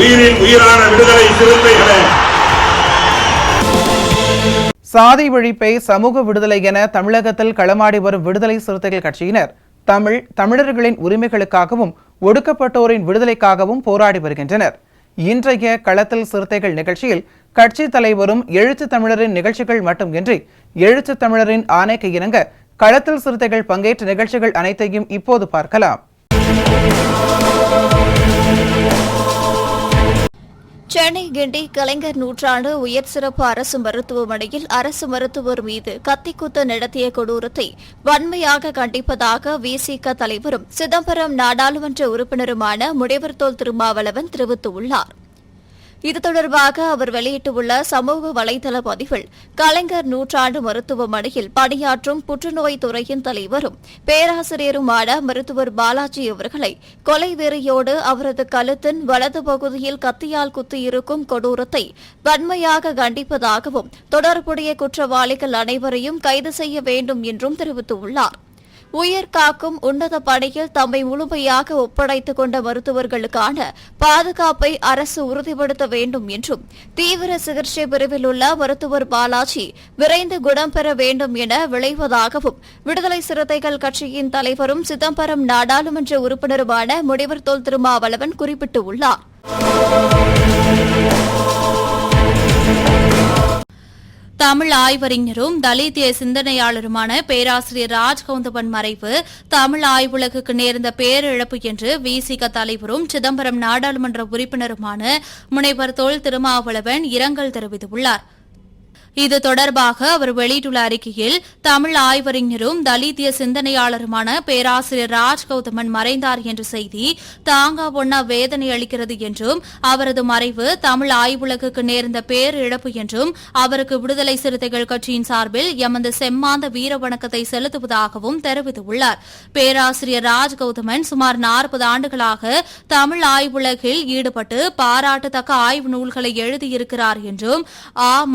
உயிரின் உயிரான விடுதலை சிறுத்தைகளே, சாதி ஒழிப்பை சமூக விடுதலை என தமிழகத்தில் களமாடி வரும் விடுதலை சிறுத்தைகள் கட்சியினர் தமிழர்களின் உரிமைகளுக்காகவும் ஒடுக்கப்பட்டோரின் விடுதலைக்காகவும் போராடி வருகின்றனர். இன்றைய களத்தில் சிறுத்தைகள் நிகழ்ச்சியில் கட்சி தலைவரும் எழுத்து தமிழரின் நிகழ்ச்சிகள் மட்டுமின்றி எழுத்து தமிழரின் ஆணைக்கு இணங்க களத்தில் சிறுத்தைகள் பங்கேற்ற நிகழ்ச்சிகள் அனைத்தையும் இப்போது பார்க்கலாம். சென்னை கிண்டி கலைஞர் நூற்றாண்டு உயர் சிறப்பு அரசு மருத்துவமனையில் அரசு மருத்துவர் மீது கத்திக்குத்து நடத்திய கொடூரத்தை வன்மையாக கண்டிப்பதாக விசிக தலைவரும் சிதம்பரம் நாடாளுமன்ற உறுப்பினருமான முனைவர் தொல் திருமாவளவன் தெரிவித்துள்ளார். இது தொடர்பாக அவர் வெளியிட்டுள்ள சமூக வலைதள பதிவில், கலைஞர் நூற்றாண்டு மருத்துவமனையில் பணியாற்றும் புற்றுநோய் துறையின் தலைவரும் பேராசிரியருமான மருத்துவர் பாலாஜி அவர்களை கொலை வெறியோடு அவரது கழுத்தின் வலது பகுதியில் கத்தியால் குத்தியிருக்கும் கொடூரத்தை வன்மையாக கண்டிப்பதாகவும் தொடர்புடைய குற்றவாளிகள் அனைவரையும் கைது செய்ய வேண்டும் என்றும் தெரிவித்துள்ளார். உயிர் காக்கும் உன்னத பணியில் தம்மை முழுமையாக ஒப்படைத்துக் கொண்ட மருத்துவர்களுக்கான பாதுகாப்பை அரசு உறுதிப்படுத்த வேண்டும் என்றும், தீவிர சிகிச்சை பிரிவில் உள்ள மருத்துவர் பாலாஜி விரைந்து குணம் பெற வேண்டும் என விளைவதாகவும் விடுதலை சிறுத்தைகள் கட்சியின் தலைவரும் சிதம்பரம் நாடாளுமன்ற உறுப்பினருமான முனைவர் தொல் திருமாவளவன் குறிப்பிட்டுள்ளார். தமிழ் ஆய்வறிஞரும் தலித் சிந்தனையாளருமான பேராசிரியர் ராஜ்கவுந்தமன் மறைவு தமிழ் ஆய்வுலகுக்கு நேர்ந்த பேரிழப்பு என்று விசிக தலைவரும் சிதம்பரம் நாடாளுமன்ற உறுப்பினருமான முனைவர் தொல் திருமாவளவன் இரங்கல் தெரிவித்துள்ளார். இது தொடர்பாக அவர் வெளியிட்டுள்ள அறிக்கையில், தமிழ் ஆய்வறிஞரும் தலித் சிந்தனையாளருமான பேராசிரியர் ராஜ்கவுதமன் மறைந்தார் என்ற செய்தி தாங்கா ஒண்ணா வேதனை அளிக்கிறது என்றும், அவரது மறைவு தமிழ் ஆய்வுலகுக்கு நேர்ந்த பேரிழப்பு என்றும், அவருக்கு விடுதலை சிறுத்தைகள் கட்சியின் சார்பில் எமது செம்மாந்த வீர வணக்கத்தை செலுத்துவதாகவும் தெரிவித்துள்ளார். பேராசிரியர் ராஜ்கவுதமன் சுமார் 40 ஆண்டுகளாக தமிழ் ஆய்வுலகில் ஈடுபட்டு பாராட்டத்தக்க ஆய்வு நூல்களை எழுதியிருக்கிறார் என்றும்,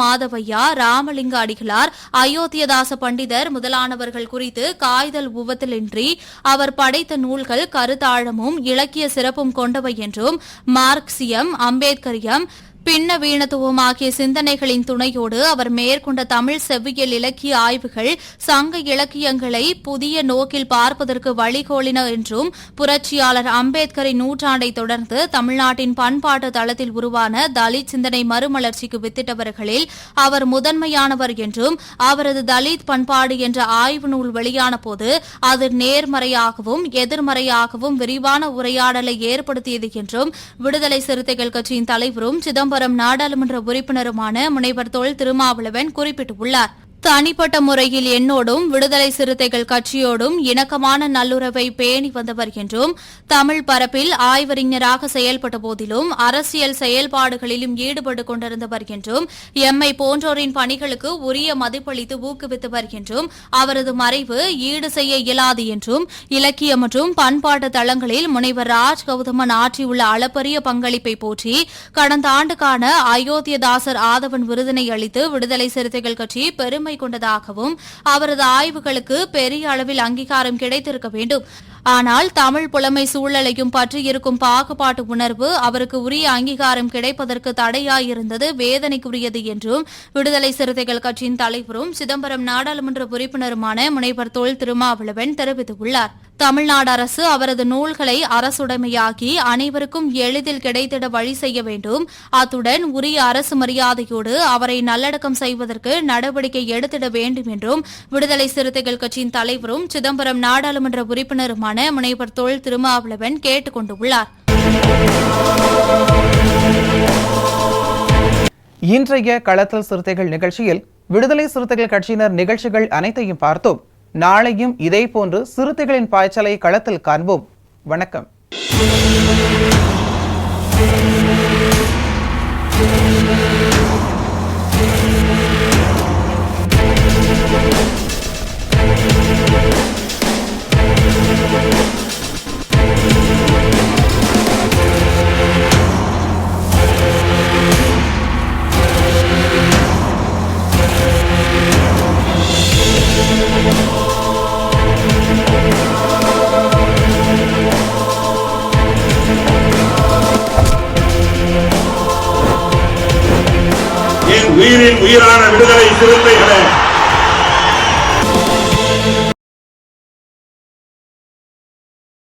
மாதவையா, ராமலிங்க அடிகளார், அயோத்தியதாச பண்டிதர் முதலானவர்கள் குறித்து காய்தல் உவத்திலின்றி அவர் படைத்த நூல்கள் கருத்தாழமும் இலக்கிய சிறப்பும் கொண்டவை என்றும், மார்க்சியம், அம்பேத்கரியம், பின்னவீனத்துவம் ஆகிய சிந்தனைகளின் துணையோடு அவர் மேற்கொண்ட தமிழ் செவ்வியல் இலக்கிய ஆய்வுகள் சங்க இலக்கியங்களை புதிய நோக்கில் பார்ப்பதற்கு வழிகோலின என்றும், புரட்சியாளர் அம்பேத்கரின் நூற்றாண்டை தொடர்ந்து தமிழ்நாட்டின் பண்பாட்டு தளத்தில் உருவான தலித் சிந்தனை மறுமலர்ச்சிக்கு வித்திட்டவர்களில் அவர் முதன்மையானவர் என்றும், அவரது தலித் பண்பாடு என்ற ஆய்வு நூல் வெளியான போது அது நேர்மறையாகவும் எதிர்மறையாகவும் விரிவான உரையாடலை ஏற்படுத்தியது என்றும் விடுதலை சிறுத்தைகள் கட்சியின் தலைவரும் சிதம்பரம் நாடாளுமன்ற உறுப்பினருமான முனைவர் தொல் திருமாவளவன் குறிப்பிட்டுள்ளார். தனிப்பட்ட முறையில் என்னோடும் விடுதலை சிறுத்தைகள் கட்சியோடும் இணக்கமான நல்லுறவை பேணி வந்தவர் என்றும், தமிழ் பரப்பில் ஆய்வறிஞராக செயல்பட்ட போதிலும் அரசியல் செயல்பாடுகளிலும் ஈடுபட்டு கொண்டிருந்தவர் என்றும், எம்மை போன்றோரின் பணிகளுக்கு உரிய மதிப்பளித்து ஊக்குவித்தவர் என்றும், அவரது மறைவு ஈடு செய்ய இயலாது என்றும், இலக்கிய மற்றும் பண்பாட்டு தளங்களில் முனைவர் ராஜ்கவுதமன் ஆற்றியுள்ள அளப்பரிய பங்களிப்பை போற்றி கடந்த ஆண்டுக்கான அயோத்தியதாசர் ஆதவன் விருதினை அளித்து விடுதலை சிறுத்தைகள் கட்சி பெருமை கொண்டதாகவும், அவரது ஆய்வுகளுக்கு பெரிய அளவில் அங்கீகாரம் கிடைத்திருக்க வேண்டும். ஆனால் தமிழ் புலமை சூழலையும் பற்றியிருக்கும் பாகுபாட்டு உணர்வு அவருக்கு உரிய அங்கீகாரம் கிடைப்பதற்கு தடையாயிருந்தது வேதனைக்குரியது என்றும் விடுதலை சிறுத்தைகள் கட்சியின் தலைவரும் சிதம்பரம் நாடாளுமன்ற உறுப்பினருமான முனைவர் தொல் திருமாவளவன் தெரிவித்துள்ளார். தமிழ்நாடு அரசு அவரது நூல்களை அரசுடைமையாக்கி அனைவருக்கும் எளிதில் கிடைத்திட வழி செய்ய வேண்டும். அத்துடன் உரிய அரசு மரியாதையோடு அவரை நல்லடக்கம் செய்வதற்கு நடவடிக்கை எடுத்திட வேண்டும் என்றும் விடுதலை சிறுத்தைகள் கட்சியின் தலைவரும் சிதம்பரம் நாடாளுமன்ற உறுப்பினருமான முனைவர் தொல் திருமாவளவன் கேட்டுக் கொண்டுள்ளார். இன்றைய களத்தல் சிறுத்தைகள் நிகழ்ச்சியில் விடுதலை சிறுத்தைகள் கட்சியினர் நிகழ்ச்சிகள் அனைத்தையும் பார்த்தோம். நாளையும் இதேபோன்று சிறுத்தைகளின் பாய்ச்சலை களத்தில் காண்போம். வணக்கம். உயிரின் உயிரான விடுதலை சிறுத்தைகளே,